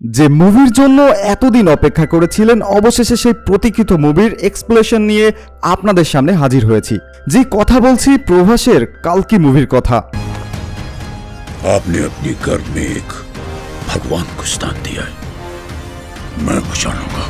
যে মুভির জন্য এতদিন অপেক্ষা করেছিলেন, অবশেষে সেই প্রতীক্ষিত মুভির এক্সপ্লেনেশন নিয়ে আপনাদের সামনে হাজির হয়েছি। যে কথা বলছি প্রভাসের কালকি মুভির কথা। आपने अपनी घर में एक भगवान को स्थान दिया है, मैं वो जानूंगा।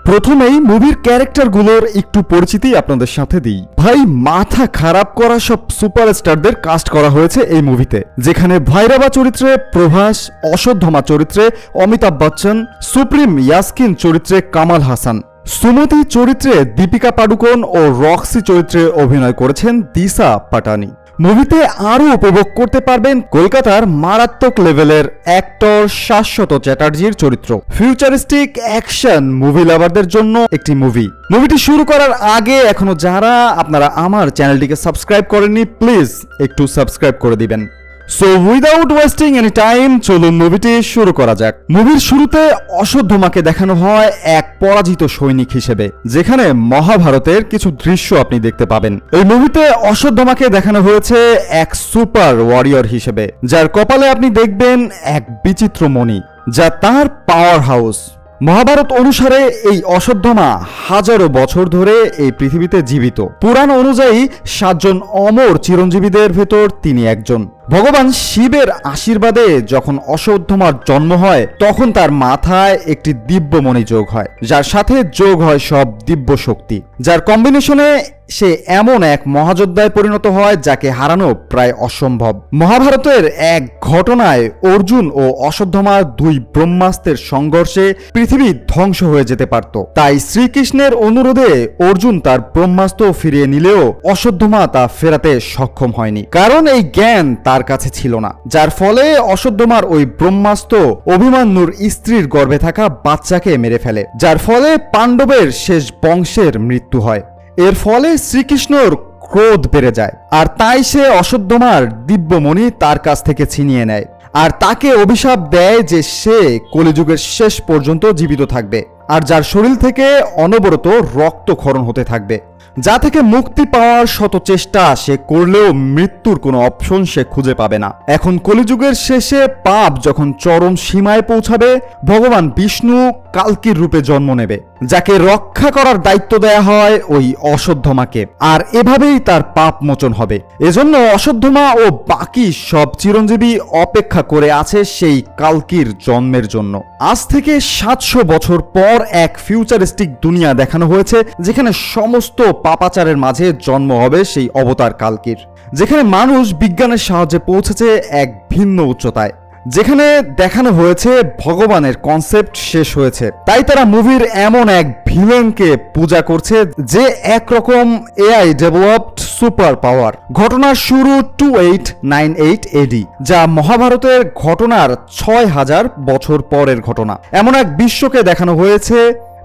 প্রথমেই মুভির ক্যারেক্টারগুলোর একটু পরিচিতি আপনাদের সাথে দিই। ভাই, মাথা খারাপ করা সব সুপারস্টারদের কাস্ট করা হয়েছে এই মুভিতে, যেখানে ভাইরাবা চরিত্রে প্রভাস, অশ্বত্থমা চরিত্রে অমিতাভ বচ্চন, সুপ্রিম ইয়াসকিন চরিত্রে কামাল হাসান, সুমতি চরিত্রে দীপিকা পাডুকোন ও রক্সি চরিত্রে অভিনয় করেছেন দিশা পাটানি। মুভিতে আরও উপভোগ করতে পারবেন কলকাতার মারাত্মক লেভেলের অ্যাক্টর শাশ্বত চ্যাটার্জির চরিত্র। ফিউচারিস্টিক অ্যাকশন মুভি লাভারদের জন্য একটি মুভিটি শুরু করার আগে এখনো যারা আপনারা আমার চ্যানেলটিকে সাবস্ক্রাইব করেননি, প্লিজ একটু সাবস্ক্রাইব করে দিবেন। So without wasting any time, চলুন মুভিটি শুরু করা যাক। মুভির শুরুতে অশ্বত্থমাকে দেখানো হয় এক পরাজিত সৈনিক হিসেবে, যেখানে মহাভারতের কিছু দৃশ্য আপনি দেখতে পাবেন। এই মুভিতে অশ্বত্থমাকে দেখানো হয়েছে এক সুপার ওয়ারিয়র হিসেবে, যার কপালে আপনি দেখবেন এক বিচিত্র মণি, যা তার পাওয়ার হাউস। মহাভারত অনুসারে এই অশ্বত্থমা হাজারো বছর ধরে এই পৃথিবীতে জীবিত। পুরাণ অনুযায়ী 7 জন অমর চিরঞ্জীবীদের ভেতর তিনি একজন। ভগবান শিবের আশীর্বাদে যখন অশ্বত্থমার জন্ম হয়, তখন তার মাথায় একটি দিব্যমণি যোগ হয়, যার সাথে যোগ হয় সব দিব্য শক্তি, যার কম্বিনেশনে সে এমন এক মহাযোদ্ধায় পরিণত হয় যাকে হারানো প্রায় অসম্ভব। মহাভারতের এক ঘটনায় অর্জুন ও অশ্বত্থমার 2 ব্রহ্মাস্ত্রের সংঘর্ষে পৃথিবী ধ্বংস হয়ে যেতে পারত। তাই শ্রীকৃষ্ণের অনুরোধে অর্জুন তার ব্রহ্মাস্ত্র ফিরিয়ে নিলেও অশ্বত্থমা তা ফেরাতে সক্ষম হয়নি, কারণ এই জ্ঞান তার কাছে ছিল না। যার ফলে অশ্বত্থমার ওই ব্রহ্মাস্ত্র অভিমন্যুর স্ত্রীর গর্ভে থাকা বাচ্চাকে মেরে ফেলে, যার ফলে পাণ্ডবের শেষ বংশের মৃত্যু হয়। এর ফলে শ্রীকৃষ্ণর ক্রোধ বেড়ে যায়, আর তাই সে অশ্বত্থমার দিব্যমণি তার কাছ থেকে ছিনিয়ে নেয়, আর তাকে অভিশাপ দেয় যে সে কলিযুগের শেষ পর্যন্ত জীবিত থাকবে, আর যার শরীর থেকে অনবরত রক্তক্ষরণ হতে থাকবে, যা থেকে মুক্তি পাওয়ার শত চেষ্টা সে করলেও মৃত্যুর কোনো অপশন সে খুঁজে পাবে না। এখন কলিযুগের শেষে পাপ যখন চরম সীমায় পৌঁছাবে, ভগবান বিষ্ণু কালকির রূপে জন্ম নেবে, যাকে রক্ষা করার দায়িত্ব দেয়া হয় ওই অশ্বত্থমাকে, আর এভাবেই তার পাপ মোচন হবে। এজন্য অশ্বত্থমা ও বাকি সব চিরঞ্জীবী অপেক্ষা করে আছে সেই কালকির জন্মের জন্য। আজ থেকে 700 বছর পর এক ফিউচারিস্টিক দুনিয়া দেখানো হয়েছে, যেখানে সমস্ত পাপাচারের মাঝে জন্ম হবে সেই অবতার কালকির, যেখানে মানুষ বিজ্ঞানের সাহায্যে পৌঁছেছে এক ভিন্ন উচ্চতায়, যেখানে দেখানো হয়েছে ভগবানের কনসেপ্ট শেষ হয়েছে। তাই তারা মুভির এমন এক ভিলেনকে পূজা করছে যে একরকম এআই ডেভেলপড সুপার পাওয়ার। ঘটনার শুরু 2898 AD, যা মহাভারতের ঘটনার 6000 বছর পরের ঘটনা। এমন এক বিশ্বকে দেখানো হয়েছে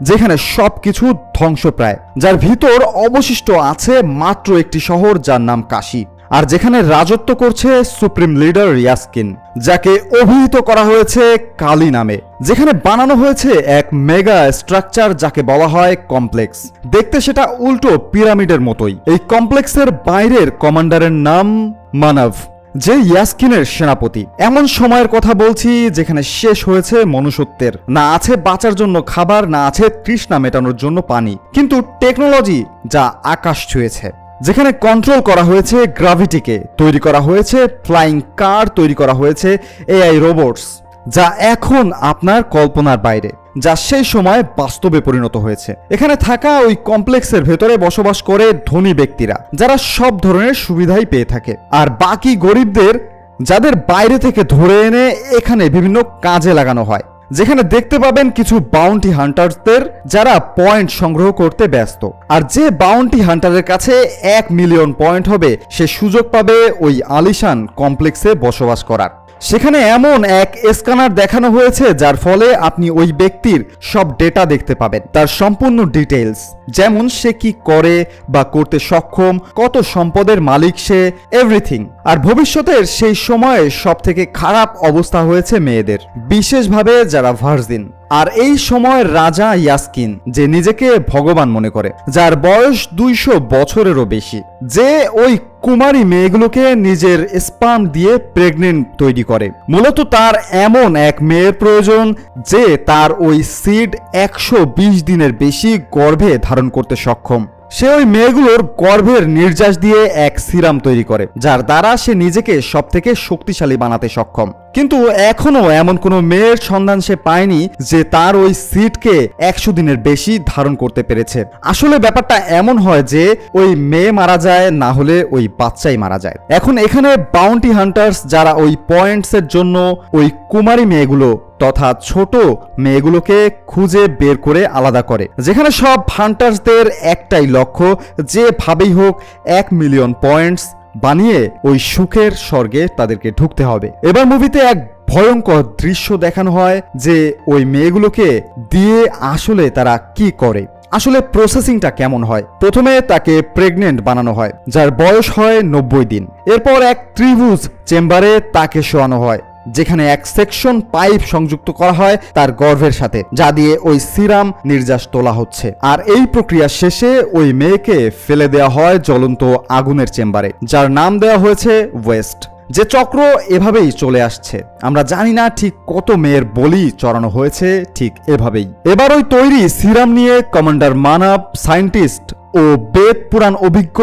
যেখানে সবকিছু ধ্বংসপ্রায়, যার ভিতর অবশিষ্ট আছে মাত্র একটি শহর যার নাম কাশী, আর যেখানে রাজত্ব করছে সুপ্রিম লিডার ইয়াসকিন, যাকে অভিহিত করা হয়েছে কালী নামে, যেখানে বানানো হয়েছে এক মেগা স্ট্রাকচার যাকে বলা হয় কমপ্লেক্স। দেখতে সেটা উল্টো পিরামিডের মতোই। এই কমপ্লেক্সের বাইরের কমান্ডারের নাম মানব, যে ইয়াসকিনের সেনাপতি। এমন সময়ের কথা বলছি যেখানে শেষ হয়েছে মনুষ্যত্বের, না আছে বাঁচার জন্য খাবার, না আছে তৃষ্ণা মেটানোর জন্য পানি, কিন্তু টেকনোলজি যা আকাশ ছুঁয়েছে, যেখানে কন্ট্রোল করা হয়েছে গ্র্যাভিটিকে, তৈরি করা হয়েছে ফ্লাইং কার, তৈরি করা হয়েছে এআই রোবটস, যা এখন আপনার কল্পনার বাইরে, যা সেই সময় বাস্তবে পরিণত হয়েছে। এখানে থাকা ওই কমপ্লেক্সের ভেতরে বসবাস করে ধনী ব্যক্তিরা, যারা সব ধরনের সুবিধাই পেয়ে থাকে, আর বাকি গরিবদের যাদের বাইরে থেকে ধরে এনে এখানে বিভিন্ন কাজে লাগানো হয়, যেখানে দেখতে পাবেন কিছু বাউন্টি হান্টারদের যারা পয়েন্ট সংগ্রহ করতে ব্যস্ত, আর যে বাউন্টি হান্টারের কাছে 1 মিলিয়ন পয়েন্ট হবে সে সুযোগ পাবে ওই আলিশান কমপ্লেক্সে বসবাস করার। সেখানে এমন এক স্ক্যানার দেখানো হয়েছে যার ফলে আপনি ওই ব্যক্তির সব ডেটা দেখতে পাবেন, তার সম্পূর্ণ ডিটেইলস, যেমন সে কি করে বা করতে সক্ষম, কত সম্পদের মালিক সে, এভরিথিং। আর ভবিষ্যতের সেই সময়ে সব থেকে খারাপ অবস্থা হয়েছে মেয়েদের, বিশেষভাবে যারা ভার্জিন। আর এই সময় রাজা ইয়াস্কিন, যে নিজেকে ভগবান মনে করে, যার বয়স 200 বছরেরও বেশি, যে ওই কুমারী মেয়েগুলোকে নিজের স্পাম দিয়ে প্রেগনেন্ট তৈরি করে। মূলত তার এমন এক মেয়ের প্রয়োজন যে তার ওই সিড 120 দিনের বেশি গর্ভে ধারণ করতে সক্ষম। সে ওই মেয়েগুলোর গর্ভের নির্যাস দিয়ে এক সিরাম তৈরি করে, যার দ্বারা সে নিজেকে সবথেকে শক্তিশালী বানাতে সক্ষম। কিন্তু এখনো এমন কোনো মেয়ের সন্ধান সে পায়নি যে তার ওই সিডকে 100 দিনের বেশি ধারণ করতে পেরেছে। আসলে ব্যাপারটা এমন হয় যে ওই মেয়ে মারা যায়, না হলে ওই বাচ্চাই মারা যায়। এখন এখানে বাউন্টি হান্টার্স যারা ওই পয়েন্টসের জন্য ওই কুমারী মেয়েগুলো তথা ছোট মেয়েগুলোকে খুঁজে বের করে আলাদা করে, যেখানে সব হান্টার্সদের একটাই লক্ষ্য, যেভাবেই হোক 1 মিলিয়ন পয়েন্টস বানিয়ে ওই সুখের স্বর্গে তাদেরকে ঢুকতে হবে। এবার মুভিতে এক ভয়ঙ্কর দৃশ্য দেখানো হয় যে ওই মেয়েগুলোকে দিয়ে আসলে তারা কি করে, আসলে প্রসেসিংটা কেমন হয়। প্রথমে তাকে প্রেগনেন্ট বানানো হয়, যার বয়স হয় 90 দিন। এরপর এক ত্রিভুজ চেম্বারে তাকে শোয়ানো হয়, যেখানে এক সেকশন পাইপ সংযুক্ত করা হয় তার গর্ভের সাথে, যা দিয়ে ওই সিরাম নির্যাস তোলা হচ্ছে। আর এই প্রক্রিয়া শেষে ওই মেয়েকে ফেলে দেওয়া হয় জ্বলন্ত আগুনের চেম্বারে, যার নাম দেওয়া হয়েছে ওয়েস্ট। যে চক্র এভাবেই চলে আসছে, আমরা জানি না ঠিক কত মেয়ের বলি চড়ানো হয়েছে ঠিক এভাবেই। এবার ওই তৈরি সিরাম নিয়ে কমান্ডার মানব, সায়েন্টিস্ট ও বেদ পুরাণ অভিজ্ঞ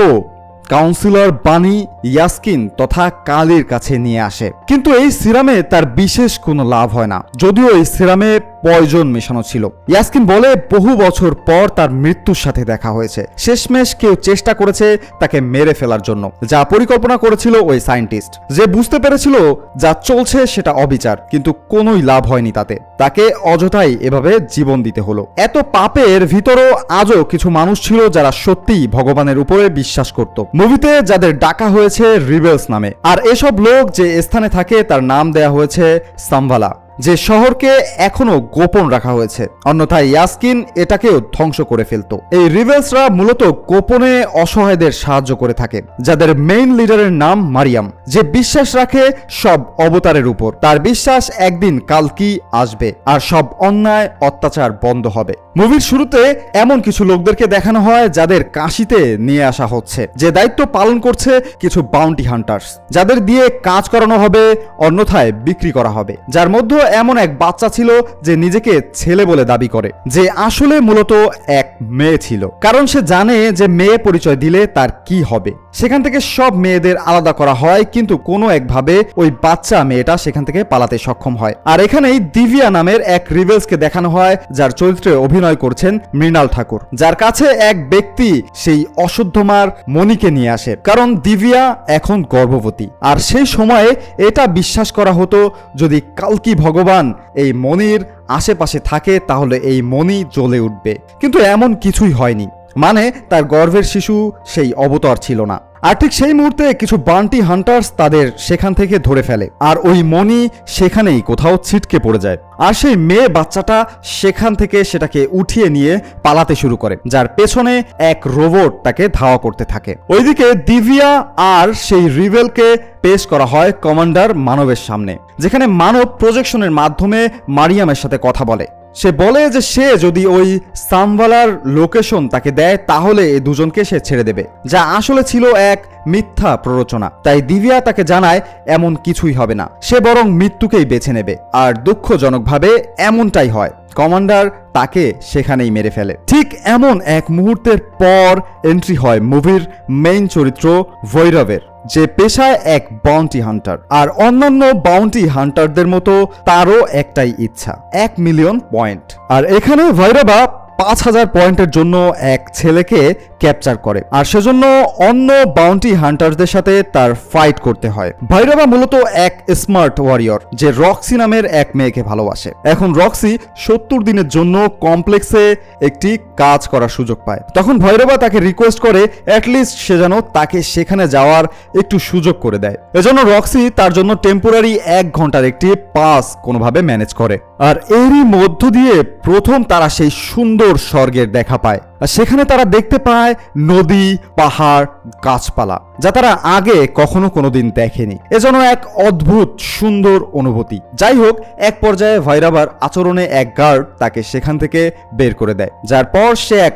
কাউন্সিলর বানি ইয়াস্কিন তথা কালির কাছে নিয়ে আসে। কিন্তু এই সিরামে তার বিশেষ কোনো লাভ হয় না, যদিও এই সিরামে পয়জন মেশানো ছিল। ইয়াস্কিন বলে বহু বছর পর তার মৃত্যুর সাথে দেখা হয়েছে, শেষমেশ কেউ চেষ্টা করেছে তাকে মেরে ফেলার জন্য, যা পরিকল্পনা করেছিল ওই সায়েন্টিস্ট, যে বুঝতে পেরেছিল যা চলছে সেটা অবিচার, কিন্তু কোনোই লাভ হয়নি তাতে, তাকে অযথাই এভাবে জীবন দিতে হলো। এত পাপের ভিতরেও আজও কিছু মানুষ ছিল যারা সত্যিই ভগবানের উপরে বিশ্বাস করত। মুভিতে যাদের ডাকা হয়েছে রিবেলস নামে, আর এসব লোক যে স্থানে থাকে তার নাম দেয়া হয়েছে সাম্ভালা, যে শহরকে এখনো গোপন রাখা হয়েছে, অন্যথায় ইয়াস্কিন এটাকেও ধ্বংস করে ফেলতো। এই রিবেলসরা মূলত গোপনে অসহায়দের সাহায্য করে থাকে, যাদের মেইন লিডারের নাম মারিয়াম, যে বিশ্বাস রাখে সব অবতারের উপর। তার বিশ্বাস একদিন কালকি আসবে আর সব অন্যায় অত্যাচার বন্ধ হবে। মুভির শুরুতে এমন কিছু লোকদেরকে দেখানো হয় যাদের কাশিতে নিয়ে আসা হচ্ছে, যে দায়িত্ব পালন করছে কিছু বাউন্টি হান্টার্স, যাদের দিয়ে কাজ করানো হবে অন্যথায় বিক্রি করা হবে। যার মধ্যে এমন এক বাচ্চা ছিল যে নিজেকে ছেলে বলে দাবি করে, যে আসলে মূলত এক মেয়ে ছিল, কারণ সে জানে যে মেয়ে পরিচয় দিলে তার কি হবে। সেখান থেকে সব মেয়েদের আলাদা করা হয়, কিন্তু কোনো একভাবে ওই বাচ্চা মেয়েটা সেখান থেকে পালাতে সক্ষম হয়। আর এখানেই দিভিয়া নামের এক রিবেলসকে দেখানো হয়, যার চরিত্রে অভিনয় করছেন মৃণাল ঠাকুর, যার কাছে এক ব্যক্তি সেই অশুদ্ধমার মণিকে নিয়ে আসে, কারণ দিভিয়া এখন গর্ভবতী। আর সেই সময়ে এটা বিশ্বাস করা হতো যদি কালকি ভগবান এই মণির আশেপাশে থাকে তাহলে এই মণি জ্বলে উঠবে, কিন্তু এমন কিছুই হয়নি, মানে তার গর্ভের শিশু সেই অবতার ছিল না। আর ঠিক সেই মুহূর্তে কিছু বান্টি হান্টার্স তাদের সেখান থেকে ধরে ফেলে, আর ওই মণি সেখানেই কোথাও ছিটকে পড়ে যায়। আর সেই মেয়ে বাচ্চাটা সেখান থেকে সেটাকে উঠিয়ে নিয়ে পালাতে শুরু করে, যার পেছনে এক রোবট তাকে ধাওয়া করতে থাকে। ওইদিকে দিভিয়া আর সেই রিবেলকে পেশ করা হয় কমান্ডার মানবের সামনে, যেখানে মানব প্রজেকশনের মাধ্যমে মারিয়ামের সাথে কথা বলে। সে বলে যে সে যদি ওই সামভালার লোকেশন তাকে দেয় তাহলে এই দুজনকে সে ছেড়ে দেবে, যা আসলে ছিল এক মিথ্যা প্ররোচনা। তাই দিভিয়া তাকে জানায় এমন কিছুই হবে না, সে বরং মৃত্যুকেই বেছে নেবে। আর দুঃখজনকভাবে এমনটাই হয়, কমান্ডার তাকে সেখানেই মেরে ফেলে। ঠিক এমন এক মুহূর্তের পর এন্ট্রি হয় মুভির মেইন চরিত্র ভৈরবের, যে পেশায় এক বাউন্টি হান্টার। আর অন্যান্য বাউন্টি হান্টারদের মতো তারও একটাই ইচ্ছা, 1 মিলিয়ন পয়েন্ট। আর এখানে ভৈরবা 5000 পয়েন্টের জন্য এক ছেলেকে ক্যাপচার করে, আর সেজন্য অন্য বাউন্টি হান্টারদের সাথে তার ফাইট করতে হয়। ভৈরবা মূলত এক স্মার্ট ওয়ারিয়র, যে রক্সি নামের এক মেয়েকে ভালোবাসে। এখন রক্সি 70 দিনের জন্য কমপ্লেক্সে একটি কাজ করার সুযোগ পায়। তখন ভৈরবা তাকে রিকোয়েস্ট করে অ্যাটলিস্ট সে যেন তাকে সেখানে যাওয়ার একটু সুযোগ করে দেয়। এজন্য রক্সি তার জন্য টেম্পোরারি 1 ঘন্টার একটি পাস কোনোভাবে ম্যানেজ করে। আর এরই মধ্য দিয়ে প্রথম তারা সেই সুন্দর স্বর্গের দেখা পায়। আর সেখানে তারা দেখতে পায় নদী, পাহাড়, গাছপালা, যা তারা আগে কখনো কোনোদিন দেখেনি। এজন্য এক অদ্ভুত সুন্দর অনুভূতি। যাই হোক, এক পর্যায়ে ভৈরবার আচরণে এক গার্ড তাকে সেখান থেকে বের করে দেয়, যার পর সে এক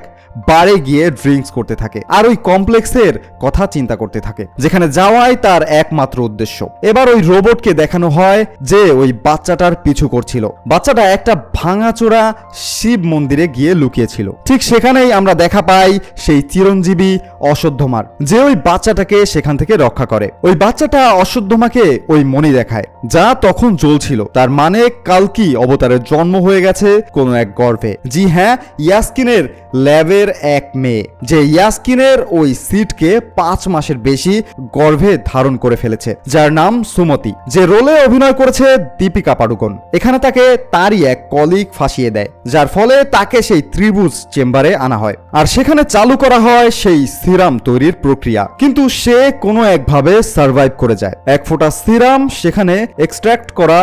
বারে গিয়ে ড্রিঙ্কস করতে থাকে আর ওই কমপ্লেক্সের কথা চিন্তা করতে থাকে, যেখানে যাওয়াই তার একমাত্র উদ্দেশ্য। এবার ওই রোবটকে দেখানো হয় যে ওই বাচ্চাটার পিছু করছিল। বাচ্চাটা একটা ভাঙাচোরা শিব মন্দিরে গিয়ে লুকিয়েছিল। ঠিক সেখানেই আমরা দেখা পাই সেই চিরঞ্জীবী অশ্বত্থমার, যে ওই বাচ্চাটাকে সেখান থেকে রক্ষা করে। ওই বাচ্চাটা অশ্বত্থমাকে ওই মণি দেখায়, যা তখন জ্বলছিল। তার মানে কালকি অবতারের জন্ম হয়ে গেছে কোনো এক গর্ভে। জি হ্যাঁ, ইয়াস্কিনের ল্যাবের এক মেয়ে, যে ইয়াস্কিনের ওই সিটকে 5 মাসের বেশি গর্ভে ধারণ করে ফেলেছে, যার নাম সুমতি, যে রোলে অভিনয় করেছে দীপিকা পাডুকোন। এখানে তাকে তারই এক কলিগ ফাঁসিয়ে দেয়, যার ফলে তাকে সেই ত্রিভুজ চেম্বারে আনা হয় আর সেখানে চালু করা হয় সেই সিরাম তৈরির প্রক্রিয়া। কিন্তু সে কোনো একভাবে সার্ভাইভ করে যায়। এক ফোঁটা সিরাম সেখানে এক্সট্রাক্ট করা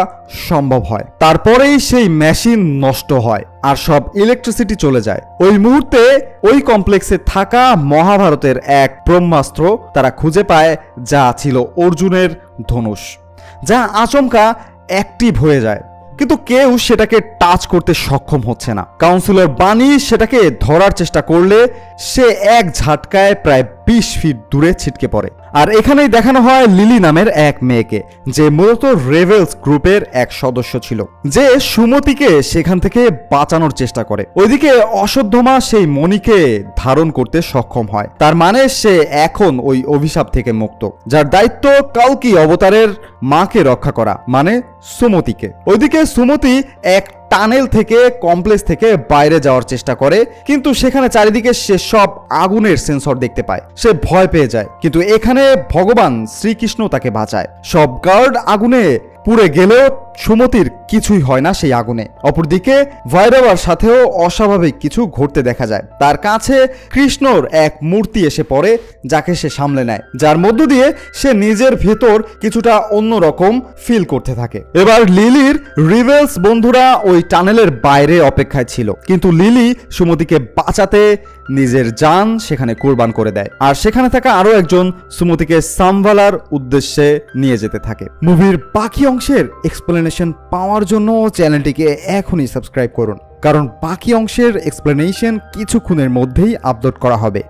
সম্ভব হয়। তারপরেই সেই মেশিন নষ্ট হয় আর সব ইলেকট্রিসিটি চলে যায়। ওই মুহূর্তে ওই কমপ্লেক্সে থাকা মহাভারতের এক ব্রহ্মাস্ত্র তারা খুঁজে পায়, যা ছিল অর্জুনের ধনুষ, যা আচমকা অ্যাক্টিভ হয়ে যায়। কিন্তু কেউ সেটাকে টাচ করতে সক্ষম হচ্ছে না। কাউন্সিলর বানি সেটাকে ধরার চেষ্টা করলে সে এক ঝাটকায় প্রায় 20 ফিট দূরে ছিটকে পড়ে। আর এখানেই দেখানো হয় লিলি নামের এক মেয়েকে, যে মূলত রেভেলস গ্রুপের এক সদস্য ছিল, যে সুমতিকে সেখান থেকে বাঁচানোর চেষ্টা করে। ওইদিকে অশ্বত্থমা সেই মণিকে ধারণ করতে সক্ষম হয়। তার মানে সে এখন ওই অভিশাপ থেকে মুক্ত, যার দায়িত্ব কালকি অবতারের মাকে রক্ষা করা, মানে সুমতিকে। ওইদিকে সুমতি এক টানেল থেকে কমপ্লেক্স থেকে বাইরে যাওয়ার চেষ্টা করে, কিন্তু সেখানে চারিদিকে সে সব আগুনের সেন্সর দেখতে পায়। সে ভয় পেয়ে যায়, কিন্তু এখানে ভগবান শ্রীকৃষ্ণ তাকে বাঁচায়। সব গার্ড আগুনে পুড়ে গেলেও সুমতির কিছুই হয় না সেই আগুনে। অপরদিকে ভৈরবার সাথেও অস্বাভাবিক কিছু ঘটতে দেখা যায়। তার কাছে কৃষ্ণর এক মূর্তি এসে পড়ে, যাকে সে সামলে নেয়, যার মধ্য দিয়ে সে নিজের ভেতর কিছুটা অন্যরকম ফিল করতে থাকে। এবার লিলির রিভেলস বন্ধুরা ওই টানেলের বাইরে অপেক্ষায় ছিল, কিন্তু লিলি সুমতিকে বাঁচাতে নিজের জান সেখানে কুরবান করে দেয়। আর সেখানে থাকা আরো একজন সুমতিকে সামভালার উদ্দেশ্যে নিয়ে যেতে থাকে। মুভির বাকি অংশের এক্সপ্লেনেশন পাওয়ার জন্য চ্যানেলটিকে এখনই সাবস্ক্রাইব করুন, কারণ বাকি অংশের এক্সপ্লেনেশন কিছুক্ষণের মধ্যেই আপলোড করা হবে।